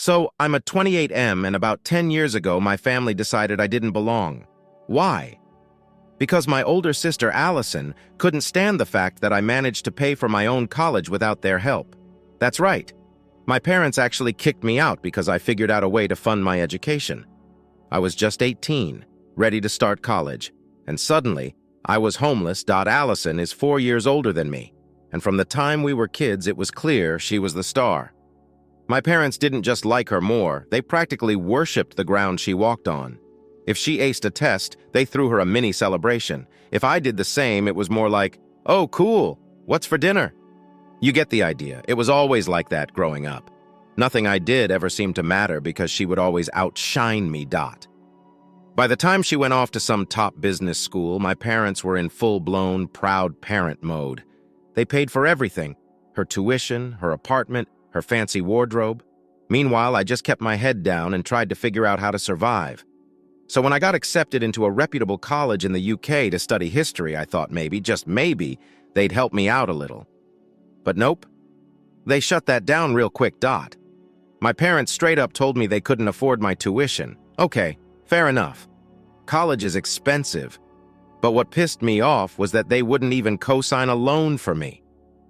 So I'm a 28M, and about 10 years ago, my family decided I didn't belong. Why? Because my older sister, Allison, couldn't stand the fact that I managed to pay for my own college without their help. That's right. My parents actually kicked me out because I figured out a way to fund my education. I was just 18, ready to start college, and suddenly, I was homeless. Allison is 4 years older than me, and from the time we were kids, it was clear she was the star. My parents didn't just like her more, they practically worshipped the ground she walked on. If she aced a test, they threw her a mini celebration. If I did the same, it was more like, "Oh, cool, what's for dinner?" You get the idea. It was always like that growing up. Nothing I did ever seemed to matter because she would always outshine me. By the time she went off to some top business school, my parents were in full-blown proud parent mode. They paid for everything: her tuition, her apartment, her fancy wardrobe. Meanwhile, I just kept my head down and tried to figure out how to survive. So when I got accepted into a reputable college in the UK to study history, I thought maybe, just maybe, they'd help me out a little. But nope. They shut that down real quick. My parents straight up told me they couldn't afford my tuition. Okay, fair enough. College is expensive. But what pissed me off was that they wouldn't even co-sign a loan for me.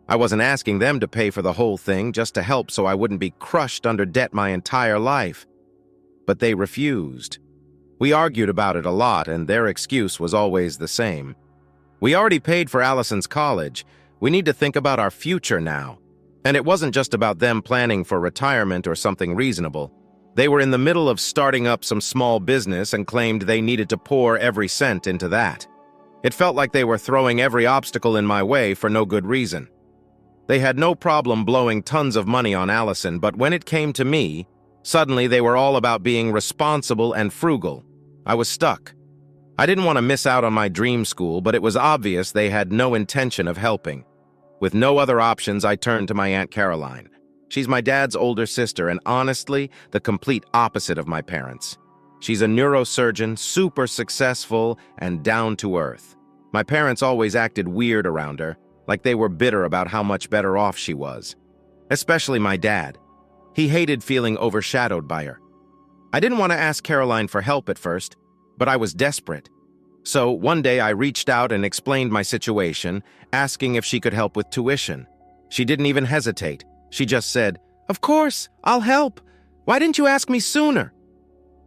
I wasn't asking them to pay for the whole thing, just to help so I wouldn't be crushed under debt my entire life. But they refused. We argued about it a lot, and their excuse was always the same. We already paid for Allison's college. We need to think about our future now. And it wasn't just about them planning for retirement or something reasonable. They were in the middle of starting up some small business and claimed they needed to pour every cent into that. It felt like they were throwing every obstacle in my way for no good reason. They had no problem blowing tons of money on Allison, but when it came to me, suddenly they were all about being responsible and frugal. I was stuck. I didn't want to miss out on my dream school, but it was obvious they had no intention of helping. With no other options, I turned to my Aunt Caroline. She's my dad's older sister and honestly, the complete opposite of my parents. She's a neurosurgeon, super successful, and down to earth. My parents always acted weird around her, like they were bitter about how much better off she was. Especially my dad. He hated feeling overshadowed by her. I didn't want to ask Caroline for help at first, but I was desperate. So one day I reached out and explained my situation, asking if she could help with tuition. She didn't even hesitate. She just said, "Of course, I'll help. Why didn't you ask me sooner?"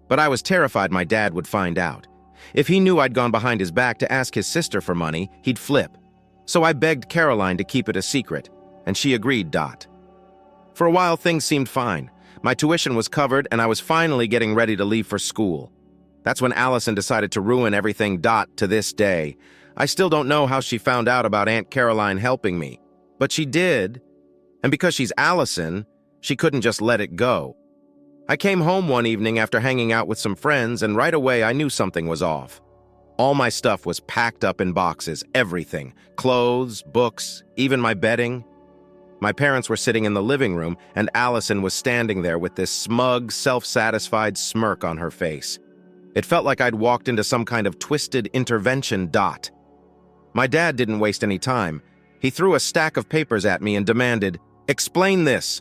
But I was terrified my dad would find out. If he knew I'd gone behind his back to ask his sister for money, he'd flip. So I begged Caroline to keep it a secret, and she agreed. For a while, things seemed fine. My tuition was covered, and I was finally getting ready to leave for school. That's when Allison decided to ruin everything. To this day, I still don't know how she found out about Aunt Caroline helping me, but she did. And because she's Allison, she couldn't just let it go. I came home one evening after hanging out with some friends, and right away I knew something was off. All my stuff was packed up in boxes, everything. Clothes, books, even my bedding. My parents were sitting in the living room, and Allison was standing there with this smug, self-satisfied smirk on her face. It felt like I'd walked into some kind of twisted intervention. My dad didn't waste any time. He threw a stack of papers at me and demanded, "Explain this."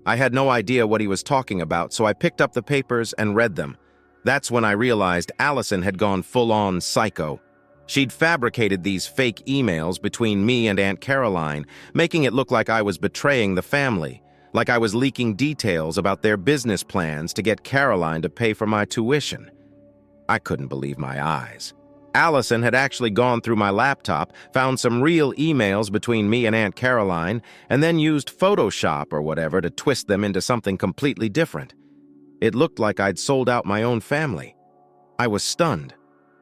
I had no idea what he was talking about, so I picked up the papers and read them. That's when I realized Allison had gone full-on psycho. She'd fabricated these fake emails between me and Aunt Caroline, making it look like I was betraying the family, like I was leaking details about their business plans to get Caroline to pay for my tuition. I couldn't believe my eyes. Allison had actually gone through my laptop, found some real emails between me and Aunt Caroline, and then used Photoshop or whatever to twist them into something completely different. It looked like I'd sold out my own family. I was stunned.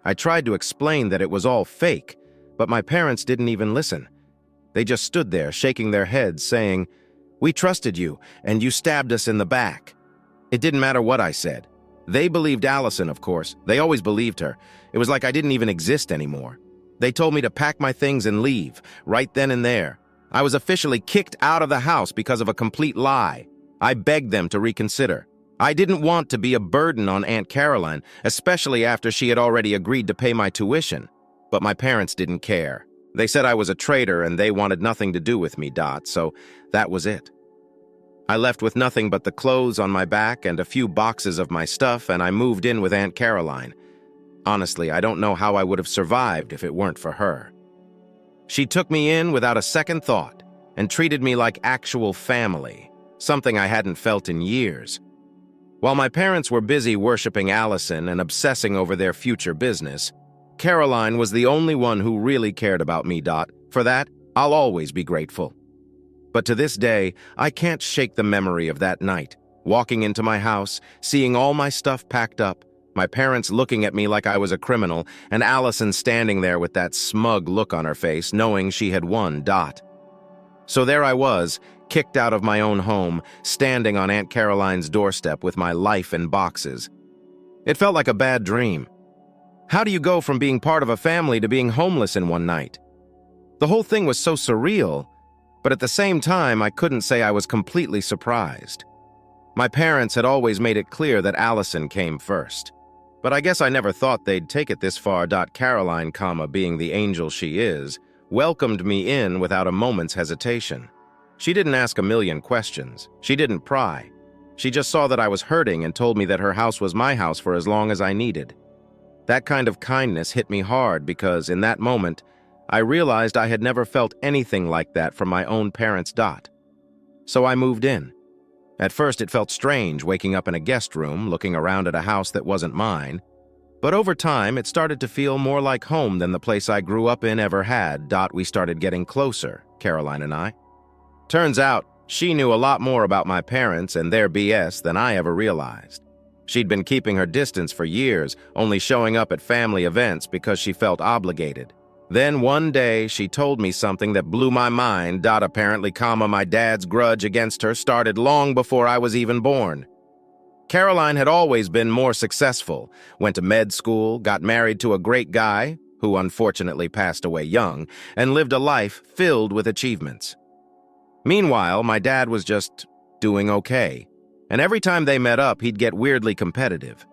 I tried to explain that it was all fake, but my parents didn't even listen. They just stood there, shaking their heads, saying, "We trusted you, and you stabbed us in the back." It didn't matter what I said. They believed Allison, of course. They always believed her. It was like I didn't even exist anymore. They told me to pack my things and leave, right then and there. I was officially kicked out of the house because of a complete lie. I begged them to reconsider. I didn't want to be a burden on Aunt Caroline, especially after she had already agreed to pay my tuition. But my parents didn't care. They said I was a traitor and they wanted nothing to do with me. So that was it. I left with nothing but the clothes on my back and a few boxes of my stuff, and I moved in with Aunt Caroline. Honestly, I don't know how I would have survived if it weren't for her. She took me in without a second thought and treated me like actual family, something I hadn't felt in years. While my parents were busy worshiping Allison and obsessing over their future business, Caroline was the only one who really cared about me. For that, I'll always be grateful. But to this day, I can't shake the memory of that night, walking into my house, seeing all my stuff packed up, my parents looking at me like I was a criminal, and Allison standing there with that smug look on her face, knowing she had won. So there I was, kicked out of my own home, standing on Aunt Caroline's doorstep with my life in boxes. It felt like a bad dream. How do you go from being part of a family to being homeless in one night? The whole thing was so surreal, but at the same time, I couldn't say I was completely surprised. My parents had always made it clear that Allison came first. But I guess I never thought they'd take it this far. Caroline, being the angel she is, welcomed me in without a moment's hesitation. She didn't ask a million questions. She didn't pry. She just saw that I was hurting and told me that her house was my house for as long as I needed. That kind of kindness hit me hard because, in that moment, I realized I had never felt anything like that from my own parents. So I moved in. At first, it felt strange waking up in a guest room, looking around at a house that wasn't mine. But over time, it started to feel more like home than the place I grew up in ever had. We started getting closer, Caroline and I. Turns out, she knew a lot more about my parents and their BS than I ever realized. She'd been keeping her distance for years, only showing up at family events because she felt obligated. Then one day, she told me something that blew my mind. Apparently, my dad's grudge against her started long before I was even born. Caroline had always been more successful, went to med school, got married to a great guy, who unfortunately passed away young, and lived a life filled with achievements. Meanwhile, my dad was just doing okay, and every time they met up, he'd get weirdly competitive.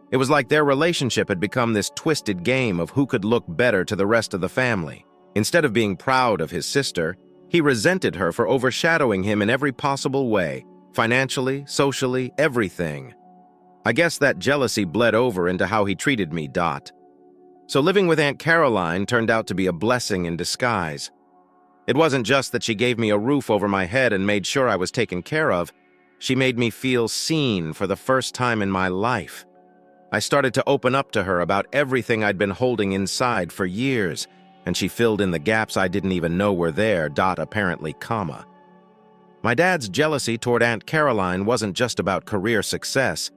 It was like their relationship had become this twisted game of who could look better to the rest of the family. Instead of being proud of his sister, he resented her for overshadowing him in every possible way, financially, socially, everything. I guess that jealousy bled over into how he treated me. So living with Aunt Caroline turned out to be a blessing in disguise. It wasn't just that she gave me a roof over my head and made sure I was taken care of. She made me feel seen for the first time in my life. I started to open up to her about everything I'd been holding inside for years, and she filled in the gaps I didn't even know were there. Apparently, My dad's jealousy toward Aunt Caroline wasn't just about career success.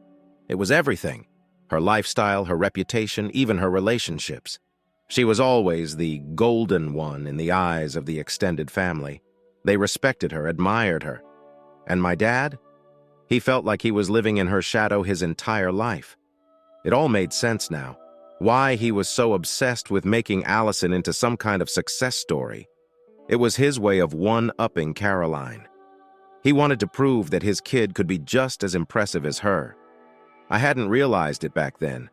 It was everything. Her lifestyle, her reputation, even her relationships. She was always the golden one in the eyes of the extended family. They respected her, admired her. And my dad? He felt like he was living in her shadow his entire life. It all made sense now. Why he was so obsessed with making Allison into some kind of success story. It was his way of one-upping Caroline. He wanted to prove that his kid could be just as impressive as her. I hadn't realized it back then,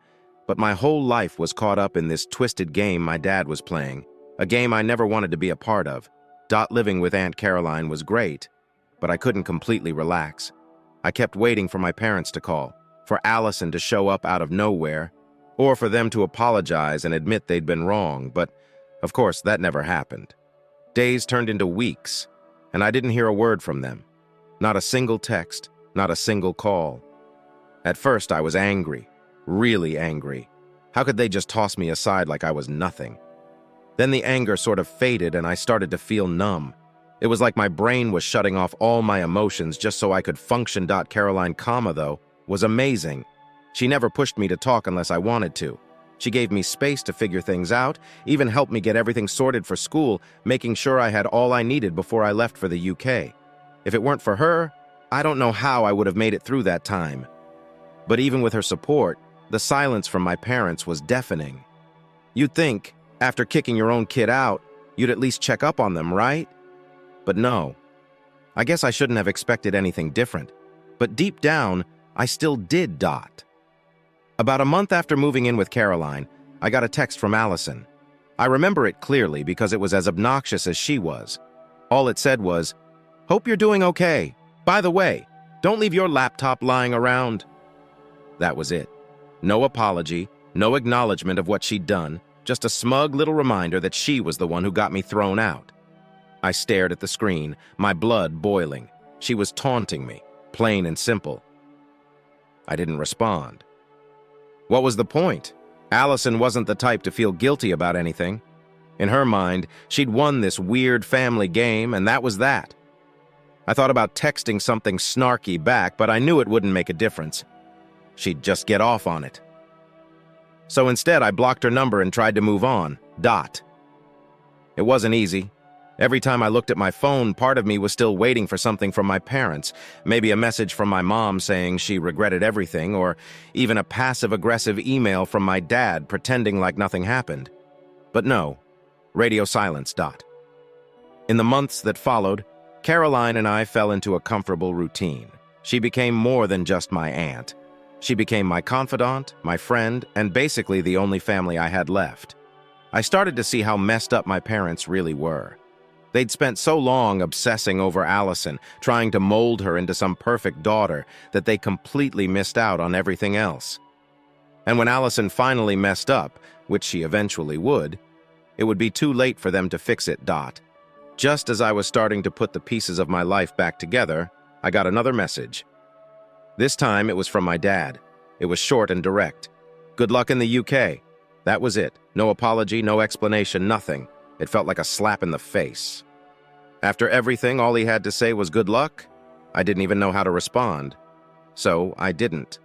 but my whole life was caught up in this twisted game my dad was playing, a game I never wanted to be a part of. Living with Aunt Caroline was great, but I couldn't completely relax. I kept waiting for my parents to call, for Allison to show up out of nowhere, or for them to apologize and admit they'd been wrong, but of course that never happened. Days turned into weeks, and I didn't hear a word from them. Not a single text, not a single call. At first I was angry, really angry. How could they just toss me aside like I was nothing? Then the anger sort of faded and I started to feel numb. It was like my brain was shutting off all my emotions just so I could function. Caroline, though, was amazing. She never pushed me to talk unless I wanted to. She gave me space to figure things out, even helped me get everything sorted for school, making sure I had all I needed before I left for the UK. If it weren't for her, I don't know how I would have made it through that time. But even with her support, the silence from my parents was deafening. You'd think, after kicking your own kid out, you'd at least check up on them, right? But no. I guess I shouldn't have expected anything different. But deep down, I still did. About a month after moving in with Caroline, I got a text from Allison. I remember it clearly because it was as obnoxious as she was. All it said was, "Hope you're doing okay. By the way, don't leave your laptop lying around. That was it. No apology, no acknowledgement of what she'd done, just a smug little reminder that she was the one who got me thrown out. I stared at the screen, my blood boiling. She was taunting me, plain and simple. I didn't respond. What was the point? Allison wasn't the type to feel guilty about anything. In her mind, she'd won this weird family game, and that was that. I thought about texting something snarky back, but I knew it wouldn't make a difference. She'd just get off on it. So instead, I blocked her number and tried to move on. It wasn't easy. Every time I looked at my phone, part of me was still waiting for something from my parents, maybe a message from my mom saying she regretted everything, or even a passive-aggressive email from my dad pretending like nothing happened. But no, radio silence. In the months that followed, Caroline and I fell into a comfortable routine. She became more than just my aunt. She became my confidant, my friend, and basically the only family I had left. I started to see how messed up my parents really were. They'd spent so long obsessing over Allison, trying to mold her into some perfect daughter, that they completely missed out on everything else. And when Allison finally messed up, which she eventually would, it would be too late for them to fix it. Just as I was starting to put the pieces of my life back together, I got another message. This time it was from my dad. It was short and direct. Good luck in the UK. That was it. No apology, no explanation, nothing. It felt like a slap in the face. After everything, all he had to say was good luck. I didn't even know how to respond. So I didn't.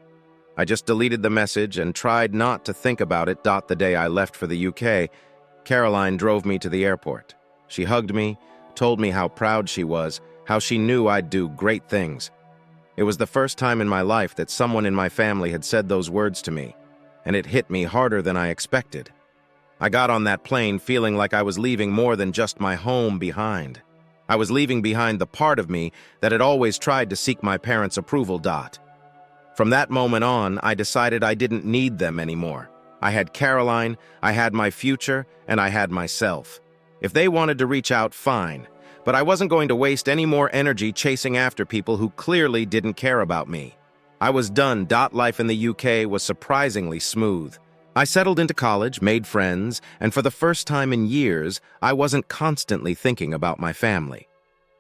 I just deleted the message and tried not to think about it. The day I left for the UK, Caroline drove me to the airport. She hugged me, told me how proud she was, how she knew I'd do great things. It was the first time in my life that someone in my family had said those words to me, and it hit me harder than I expected. I got on that plane feeling like I was leaving more than just my home behind. I was leaving behind the part of me that had always tried to seek my parents' approval. From that moment on, I decided I didn't need them anymore. I had Caroline, I had my future, and I had myself. If they wanted to reach out, fine, but I wasn't going to waste any more energy chasing after people who clearly didn't care about me. I was done. Life in the UK was surprisingly smooth. I settled into college, made friends, and for the first time in years, I wasn't constantly thinking about my family.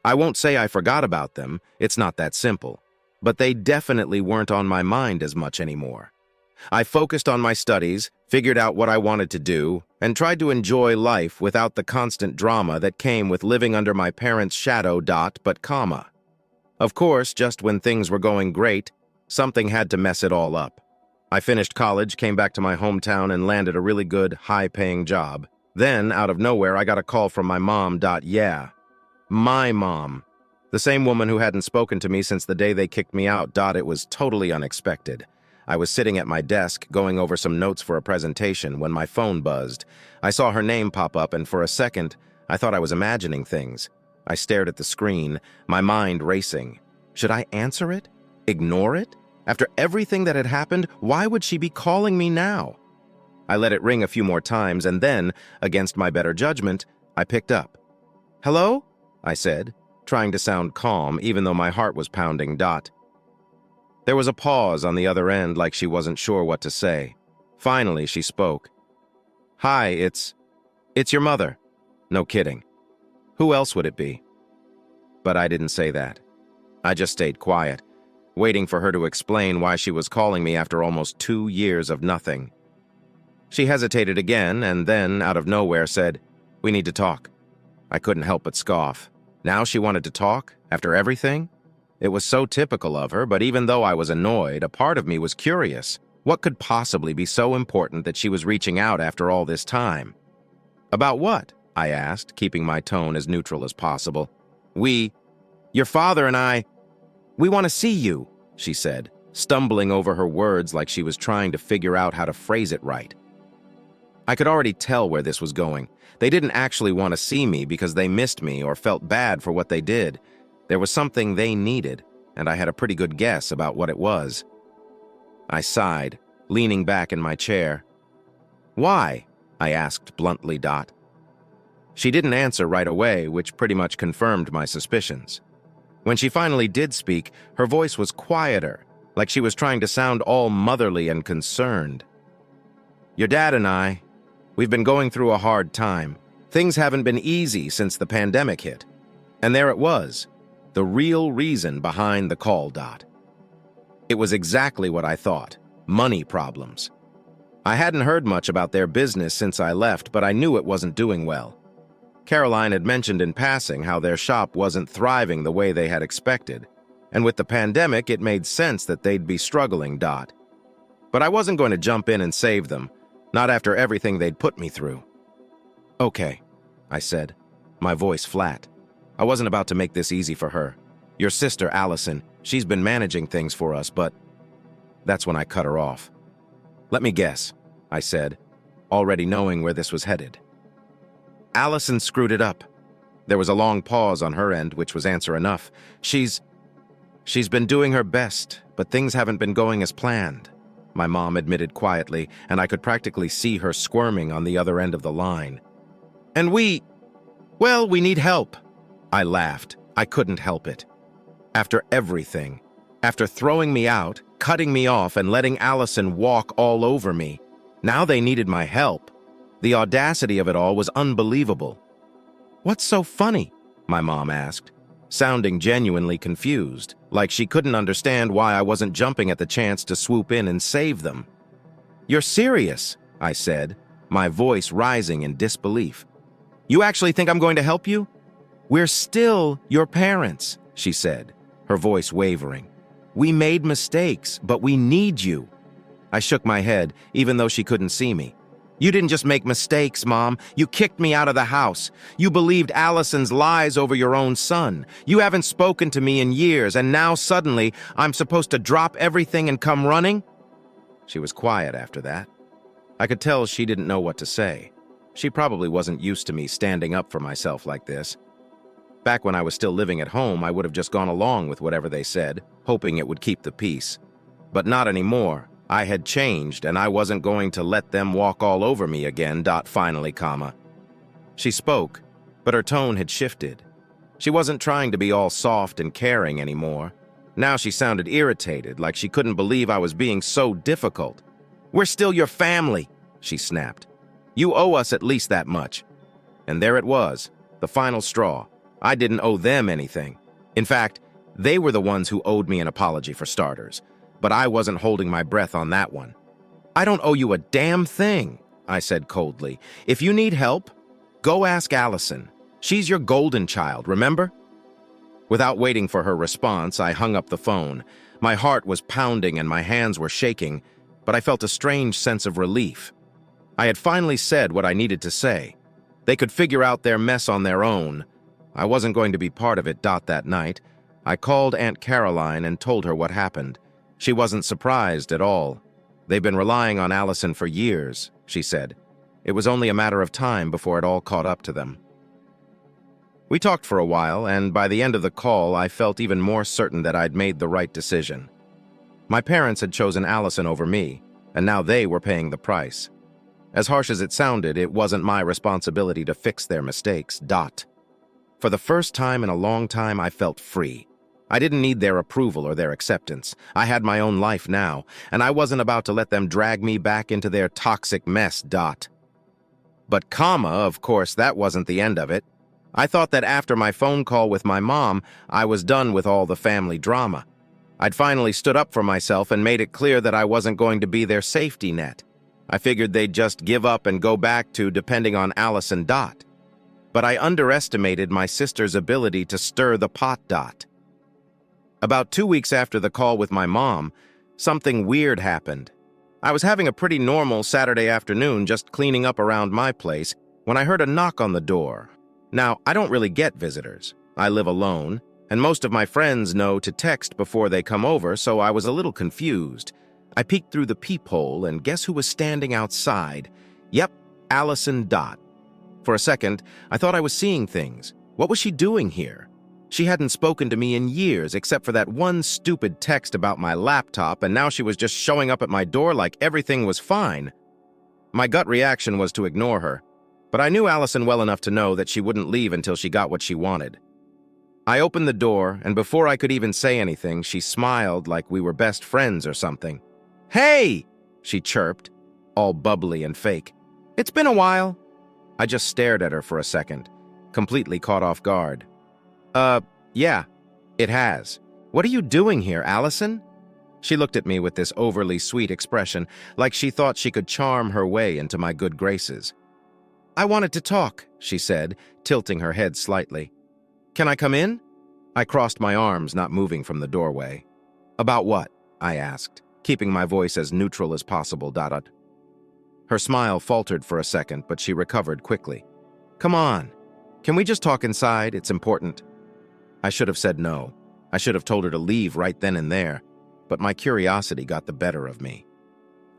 I won't say I forgot about them, it's not that simple, but they definitely weren't on my mind as much anymore. I focused on my studies, figured out what I wanted to do, and tried to enjoy life without the constant drama that came with living under my parents' shadow. Of course, just when things were going great, something had to mess it all up. I finished college, came back to my hometown, and landed a really good, high-paying job. Then, out of nowhere, I got a call from my mom. Yeah, my mom. The same woman who hadn't spoken to me since the day they kicked me out. It was totally unexpected. I was sitting at my desk, going over some notes for a presentation, when my phone buzzed. I saw her name pop up, and for a second, I thought I was imagining things. I stared at the screen, my mind racing. Should I answer it? Ignore it? After everything that had happened, why would she be calling me now? I let it ring a few more times, and then, against my better judgment, I picked up. "Hello?" I said, trying to sound calm, even though my heart was pounding. There was a pause on the other end, like she wasn't sure what to say. Finally, she spoke. "Hi, it's your mother." No kidding. Who else would it be? But I didn't say that. I just stayed quiet, waiting for her to explain why she was calling me after almost 2 years of nothing. She hesitated again, and then, out of nowhere, said, "We need to talk." I couldn't help but scoff. Now she wanted to talk, after everything? It was so typical of her, but even though I was annoyed, a part of me was curious. What could possibly be so important that she was reaching out after all this time? "About what?" I asked, keeping my tone as neutral as possible. Your father and I, we want to see you," she said, stumbling over her words like she was trying to figure out how to phrase it right. I could already tell where this was going. They didn't actually want to see me because they missed me or felt bad for what they did. There was something they needed, and I had a pretty good guess about what it was. I sighed, leaning back in my chair. "Why?" I asked bluntly. She didn't answer right away, which pretty much confirmed my suspicions. When she finally did speak, her voice was quieter, like she was trying to sound all motherly and concerned. "Your dad and we've been going through a hard time. Things haven't been easy since the pandemic hit." And there it was, the real reason behind the call. It was exactly what I thought, money problems. I hadn't heard much about their business since I left, but I knew it wasn't doing well. Caroline had mentioned in passing how their shop wasn't thriving the way they had expected, and with the pandemic, it made sense that they'd be struggling. But I wasn't going to jump in and save them, not after everything they'd put me through. "Okay," I said, my voice flat. I wasn't about to make this easy for her. "Your sister, Allison, she's been managing things for us, but..." That's when I cut her off. "Let me guess," I said, already knowing where this was headed. "Allison screwed it up." There was a long pause on her end, which was answer enough. She's been doing her best, but things haven't been going as planned," my mom admitted quietly, and I could practically see her squirming on the other end of the line. "And we need help." I laughed. I couldn't help it. After everything, after throwing me out, cutting me off, and letting Allison walk all over me, now they needed my help. The audacity of it all was unbelievable. "What's so funny?" my mom asked, sounding genuinely confused, like she couldn't understand why I wasn't jumping at the chance to swoop in and save them. "You're serious," I said, my voice rising in disbelief. "You actually think I'm going to help you?" "We're still your parents," she said, her voice wavering. "We made mistakes, but we need you." I shook my head, even though she couldn't see me. "You didn't just make mistakes, Mom. You kicked me out of the house. You believed Allison's lies over your own son. You haven't spoken to me in years, and now suddenly I'm supposed to drop everything and come running?" She was quiet after that. I could tell she didn't know what to say. She probably wasn't used to me standing up for myself like this. Back when I was still living at home, I would have just gone along with whatever they said, hoping it would keep the peace. But not anymore. I had changed, and I wasn't going to let them walk all over me again. Finally, She spoke, but her tone had shifted. She wasn't trying to be all soft and caring anymore. Now she sounded irritated, like she couldn't believe I was being so difficult. "We're still your family," she snapped. "You owe us at least that much." And there it was, the final straw. I didn't owe them anything. In fact, they were the ones who owed me an apology for starters. But I wasn't holding my breath on that one. "I don't owe you a damn thing," I said coldly. "If you need help, go ask Allison. She's your golden child, remember?" Without waiting for her response, I hung up the phone. My heart was pounding and my hands were shaking, but I felt a strange sense of relief. I had finally said what I needed to say. They could figure out their mess on their own. I wasn't going to be part of it. That night, I called Aunt Caroline and told her what happened. She wasn't surprised at all. "They've been relying on Allison for years," she said. "It was only a matter of time before it all caught up to them." We talked for a while, and by the end of the call, I felt even more certain that I'd made the right decision. My parents had chosen Allison over me, and now they were paying the price. As harsh as it sounded, it wasn't my responsibility to fix their mistakes. For the first time in a long time, I felt free. I didn't need their approval or their acceptance. I had my own life now, and I wasn't about to let them drag me back into their toxic mess. But of course, that wasn't the end of it. I thought that after my phone call with my mom, I was done with all the family drama. I'd finally stood up for myself and made it clear that I wasn't going to be their safety net. I figured they'd just give up and go back to depending on Allison. But I underestimated my sister's ability to stir the pot. About 2 weeks after the call with my mom, something weird happened. I was having a pretty normal Saturday afternoon just cleaning up around my place when I heard a knock on the door. Now, I don't really get visitors. I live alone, and most of my friends know to text before they come over, so I was a little confused. I peeked through the peephole, and guess who was standing outside? Yep, Allison. For a second, I thought I was seeing things. What was she doing here? She hadn't spoken to me in years, except for that one stupid text about my laptop, and now she was just showing up at my door like everything was fine. My gut reaction was to ignore her, but I knew Allison well enough to know that she wouldn't leave until she got what she wanted. I opened the door, and before I could even say anything, she smiled like we were best friends or something. "Hey!" she chirped, all bubbly and fake. "It's been a while." I just stared at her for a second, completely caught off guard. Yeah, it has. What are you doing here, Allison?" She looked at me with this overly sweet expression, like she thought she could charm her way into my good graces. "I wanted to talk," she said, tilting her head slightly. "Can I come in?" I crossed my arms, not moving from the doorway. "About what?" I asked, keeping my voice as neutral as possible. Her smile faltered for a second, but she recovered quickly. "Come on. Can we just talk inside? It's important." I should have said no. I should have told her to leave right then and there, but my curiosity got the better of me.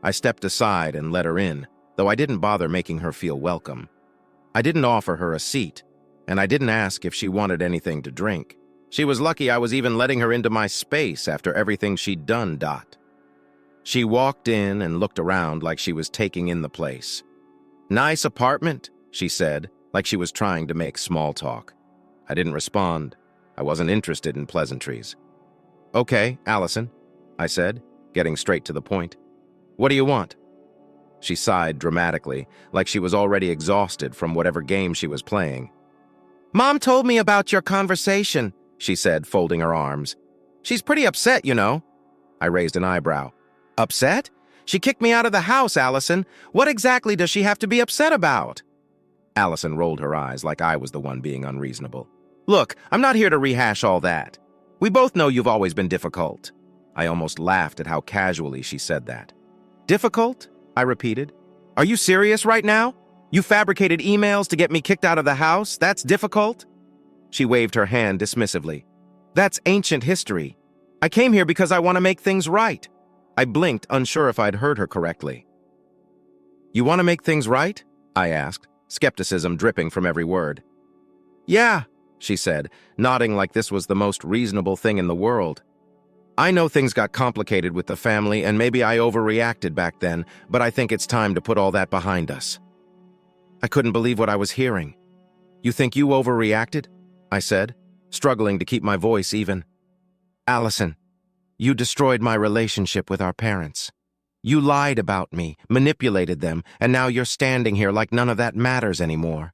I stepped aside and let her in, though I didn't bother making her feel welcome. I didn't offer her a seat, and I didn't ask if she wanted anything to drink. She was lucky I was even letting her into my space after everything she'd done. She walked in and looked around like she was taking in the place. "Nice apartment," she said, like she was trying to make small talk. I didn't respond. I wasn't interested in pleasantries. "Okay, Allison," I said, getting straight to the point. "What do you want?" She sighed dramatically, like she was already exhausted from whatever game she was playing. "Mom told me about your conversation," she said, folding her arms. "She's pretty upset, you know." I raised an eyebrow. "Upset? She kicked me out of the house, Allison. What exactly does she have to be upset about?" Allison rolled her eyes like I was the one being unreasonable. "Look, I'm not here to rehash all that. We both know you've always been difficult." I almost laughed at how casually she said that. "Difficult?" I repeated. "Are you serious right now? You fabricated emails to get me kicked out of the house? That's difficult?" She waved her hand dismissively. "That's ancient history. I came here because I want to make things right." I blinked, unsure if I'd heard her correctly. "You want to make things right?" I asked, skepticism dripping from every word. "Yeah," she said, nodding like this was the most reasonable thing in the world. "I know things got complicated with the family, and maybe I overreacted back then, but I think it's time to put all that behind us." I couldn't believe what I was hearing. "You think you overreacted?" I said, struggling to keep my voice even. "Allison, you destroyed my relationship with our parents. You lied about me, manipulated them, and now you're standing here like none of that matters anymore."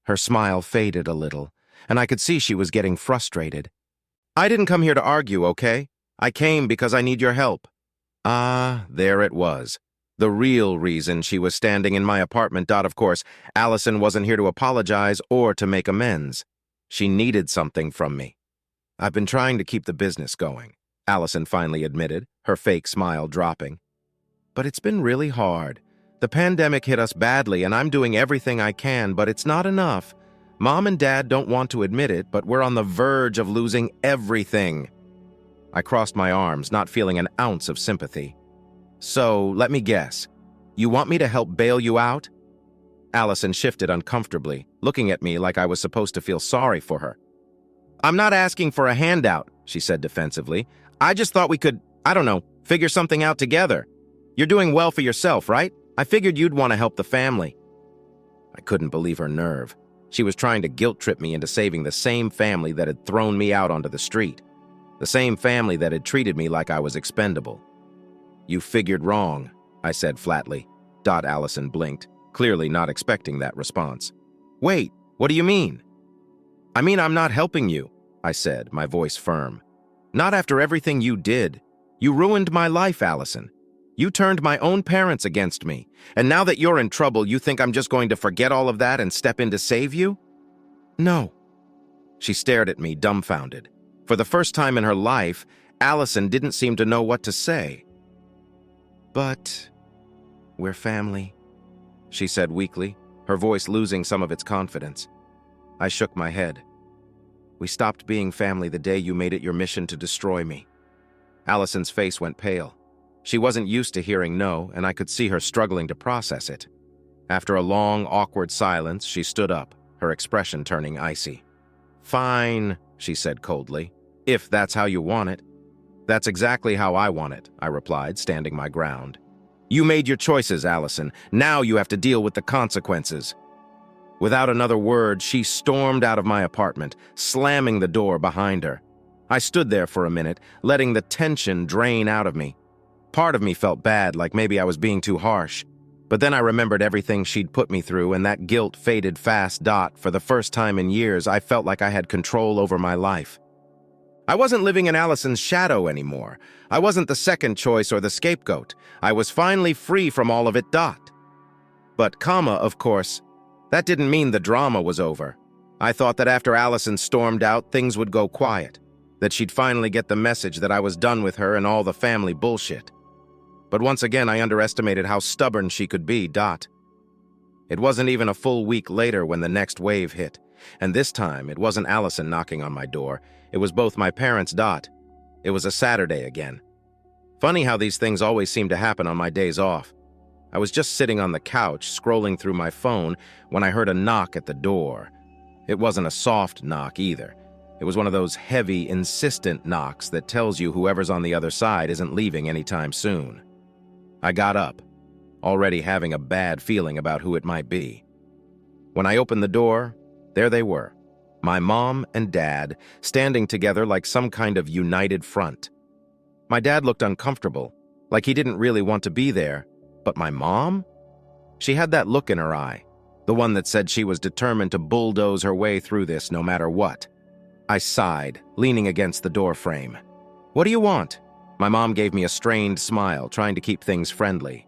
Her smile faded a little, and I could see she was getting frustrated. "I didn't come here to argue, okay? I came because I need your help." Ah, there it was. The real reason she was standing in my apartment. Of course, Allison wasn't here to apologize or to make amends. She needed something from me. "I've been trying to keep the business going," Allison finally admitted, her fake smile dropping. "But it's been really hard. The pandemic hit us badly, and I'm doing everything I can, but it's not enough. Mom and Dad don't want to admit it, but we're on the verge of losing everything." I crossed my arms, not feeling an ounce of sympathy. "So, let me guess. You want me to help bail you out?" Allison shifted uncomfortably, looking at me like I was supposed to feel sorry for her. "I'm not asking for a handout," she said defensively. "I just thought we could, I don't know, figure something out together. You're doing well for yourself, right? I figured you'd want to help the family." I couldn't believe her nerve. She was trying to guilt-trip me into saving the same family that had thrown me out onto the street. The same family that had treated me like I was expendable. "You figured wrong," I said flatly. Allison blinked, clearly not expecting that response. "Wait, what do you mean?" "I mean I'm not helping you," I said, my voice firm. "Not after everything you did. You ruined my life, Allison. You turned my own parents against me, and now that you're in trouble, you think I'm just going to forget all of that and step in to save you?" "No." She stared at me, dumbfounded. For the first time in her life, Allison didn't seem to know what to say. "But we're family," she said weakly, her voice losing some of its confidence. I shook my head. "We stopped being family the day you made it your mission to destroy me." Allison's face went pale. She wasn't used to hearing no, and I could see her struggling to process it. After a long, awkward silence, she stood up, her expression turning icy. "Fine," she said coldly, "if that's how you want it." "That's exactly how I want it," I replied, standing my ground. "You made your choices, Allison. Now you have to deal with the consequences." Without another word, she stormed out of my apartment, slamming the door behind her. I stood there for a minute, letting the tension drain out of me. Part of me felt bad, like maybe I was being too harsh. But then I remembered everything she'd put me through, and that guilt faded fast. For the first time in years, I felt like I had control over my life. I wasn't living in Allison's shadow anymore. I wasn't the second choice or the scapegoat. I was finally free from all of it. But, of course, that didn't mean the drama was over. I thought that after Allison stormed out, things would go quiet, that she'd finally get the message that I was done with her and all the family bullshit. But once again, I underestimated how stubborn she could be. It wasn't even a full week later when the next wave hit, and this time it wasn't Allison knocking on my door. It was both my parents. It was a Saturday again. Funny how these things always seem to happen on my days off. I was just sitting on the couch, scrolling through my phone, when I heard a knock at the door. It wasn't a soft knock either. It was one of those heavy, insistent knocks that tells you whoever's on the other side isn't leaving anytime soon. I got up, already having a bad feeling about who it might be. When I opened the door, there they were, my mom and dad, standing together like some kind of united front. My dad looked uncomfortable, like he didn't really want to be there, but my mom? She had that look in her eye, the one that said she was determined to bulldoze her way through this no matter what. I sighed, leaning against the door frame. "What do you want?" My mom gave me a strained smile, trying to keep things friendly.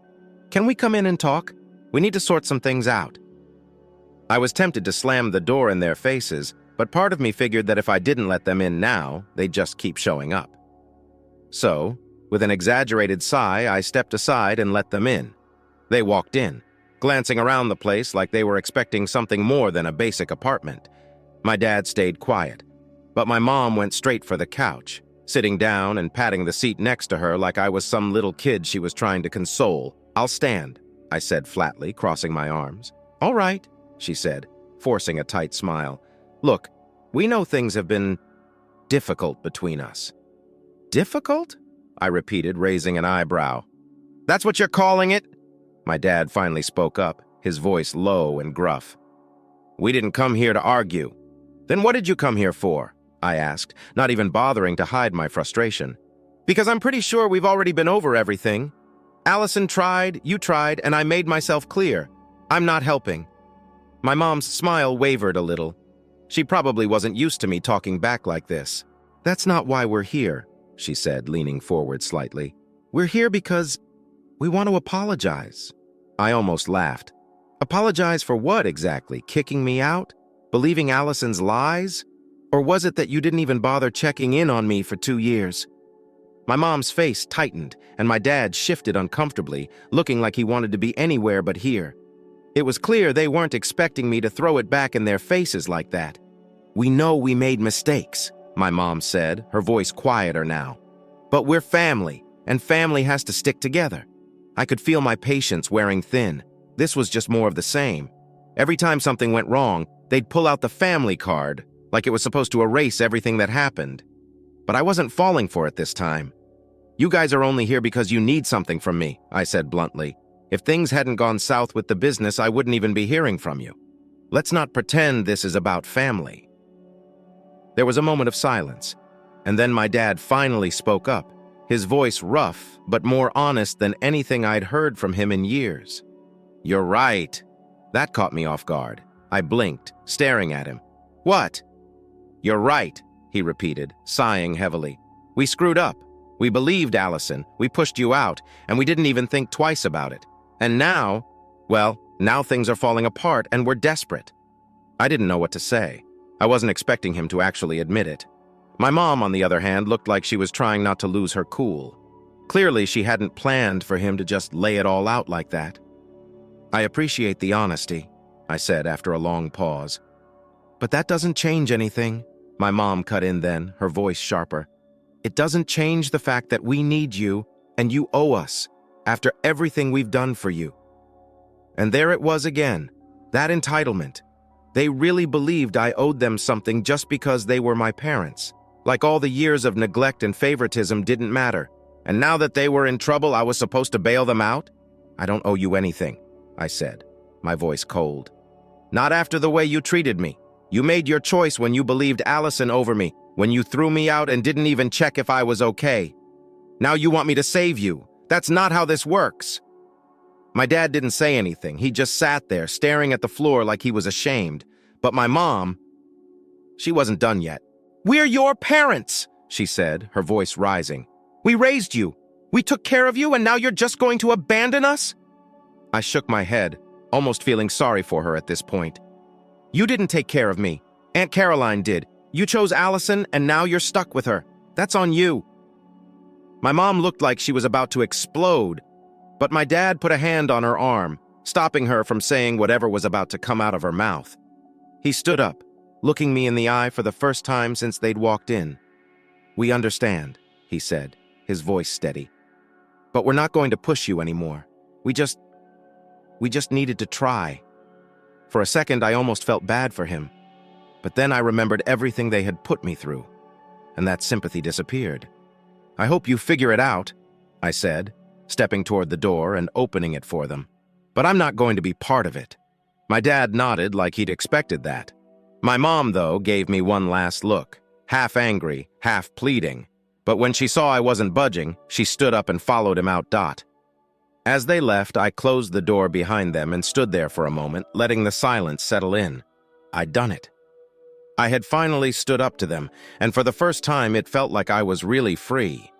"Can we come in and talk? We need to sort some things out." I was tempted to slam the door in their faces, but part of me figured that if I didn't let them in now, they'd just keep showing up. So, with an exaggerated sigh, I stepped aside and let them in. They walked in, glancing around the place like they were expecting something more than a basic apartment. My dad stayed quiet, but my mom went straight for the couch, sitting down and patting the seat next to her like I was some little kid she was trying to console. "I'll stand," I said flatly, crossing my arms. "All right," she said, forcing a tight smile. "Look, we know things have been difficult between us." "Difficult?" I repeated, raising an eyebrow. "That's what you're calling it?" My dad finally spoke up, his voice low and gruff. "We didn't come here to argue." "Then what did you come here for?" I asked, not even bothering to hide my frustration. "Because I'm pretty sure we've already been over everything. Allison tried, you tried, and I made myself clear. I'm not helping." My mom's smile wavered a little. She probably wasn't used to me talking back like this. "That's not why we're here," she said, leaning forward slightly. "We're here because we want to apologize." I almost laughed. Apologize for what exactly? Kicking me out? Believing Allison's lies? Or was it that you didn't even bother checking in on me for 2 years? My mom's face tightened, and my dad shifted uncomfortably, looking like he wanted to be anywhere but here. It was clear they weren't expecting me to throw it back in their faces like that. "We know we made mistakes," my mom said, her voice quieter now. "But we're family, and family has to stick together." I could feel my patience wearing thin. This was just more of the same. Every time something went wrong, they'd pull out the family card, like it was supposed to erase everything that happened. But I wasn't falling for it this time. "You guys are only here because you need something from me," I said bluntly. "If things hadn't gone south with the business, I wouldn't even be hearing from you. Let's not pretend this is about family." There was a moment of silence, and then my dad finally spoke up, his voice rough but more honest than anything I'd heard from him in years. "You're right." That caught me off guard. I blinked, staring at him. "What?" "You're right," he repeated, sighing heavily. "We screwed up. We believed Allison, we pushed you out, and we didn't even think twice about it. And now, well, now things are falling apart and we're desperate." I didn't know what to say. I wasn't expecting him to actually admit it. My mom, on the other hand, looked like she was trying not to lose her cool. Clearly, she hadn't planned for him to just lay it all out like that. "I appreciate the honesty," I said after a long pause. "But that doesn't change anything," my mom cut in then, her voice sharper. "It doesn't change the fact that we need you, and you owe us, after everything we've done for you." And there it was again, that entitlement. They really believed I owed them something just because they were my parents. Like all the years of neglect and favoritism didn't matter. And now that they were in trouble, I was supposed to bail them out? "I don't owe you anything," I said, my voice cold. Not after the way you treated me. You made your choice when you believed Allison over me, when you threw me out and didn't even check if I was okay. Now you want me to save you. That's not how this works." My dad didn't say anything. He just sat there, staring at the floor like he was ashamed. But my mom, she wasn't done yet. "We're your parents," she said, her voice rising. "We raised you. We took care of you, and now you're just going to abandon us?" I shook my head, almost feeling sorry for her at this point. "You didn't take care of me. Aunt Caroline did. You chose Allison, and now you're stuck with her. That's on you." My mom looked like she was about to explode, but my dad put a hand on her arm, stopping her from saying whatever was about to come out of her mouth. He stood up, looking me in the eye for the first time since they'd walked in. "We understand," he said, his voice steady. "But we're not going to push you anymore. We just needed to try." For a second, I almost felt bad for him. But then I remembered everything they had put me through, and that sympathy disappeared. "I hope you figure it out," I said, stepping toward the door and opening it for them. "But I'm not going to be part of it." My dad nodded like he'd expected that. My mom, though, gave me one last look, half angry, half pleading. But when she saw I wasn't budging, she stood up and followed him out. As they left, I closed the door behind them and stood there for a moment, letting the silence settle in. I'd done it. I had finally stood up to them, and for the first time it felt like I was really free.